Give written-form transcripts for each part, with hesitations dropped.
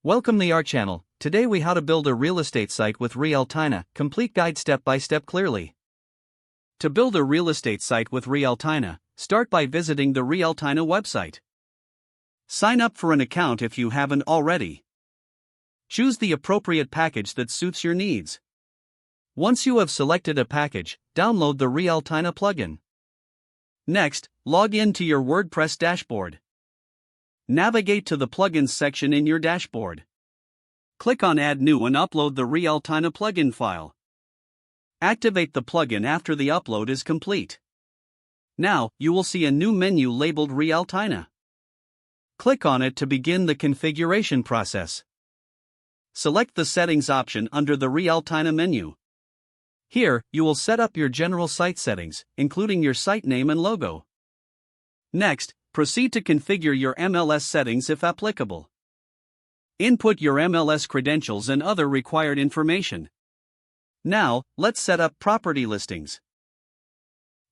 Welcome to our channel. Today we how to build a real estate site with Realtyna, complete guide step by step clearly. To build a real estate site with Realtyna, start by visiting the Realtyna website. Sign up for an account if you haven't already. Choose the appropriate package that suits your needs. Once you have selected a package, download the Realtyna plugin. Next, log in to your WordPress dashboard. Navigate to the Plugins section in your dashboard. Click on Add New and upload the Realtyna plugin file. Activate the plugin after the upload is complete. Now, you will see a new menu labeled Realtyna. Click on it to begin the configuration process. Select the Settings option under the Realtyna menu. Here, you will set up your general site settings, including your site name and logo. Next, proceed to configure your MLS settings if applicable. Input your MLS credentials and other required information. Now, let's set up property listings.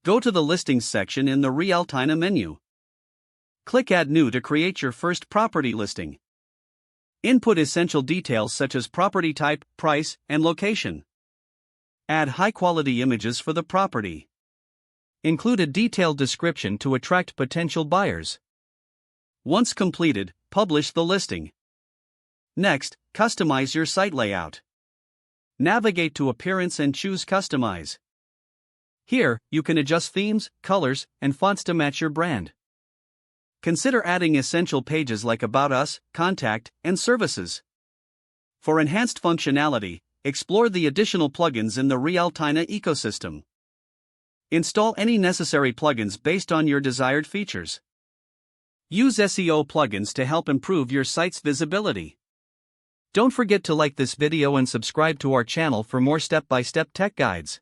Go to the Listings section in the Realtyna menu. Click Add New to create your first property listing. Input essential details such as property type, price, and location. Add high-quality images for the property. Include a detailed description to attract potential buyers. Once completed, publish the listing. Next, customize your site layout. Navigate to Appearance and choose Customize. Here, you can adjust themes, colors, and fonts to match your brand. Consider adding essential pages like About Us, Contact, and Services. For enhanced functionality, explore the additional plugins in the Realtyna ecosystem. Install any necessary plugins based on your desired features. Use SEO plugins to help improve your site's visibility. Don't forget to like this video and subscribe to our channel for more step-by-step tech guides.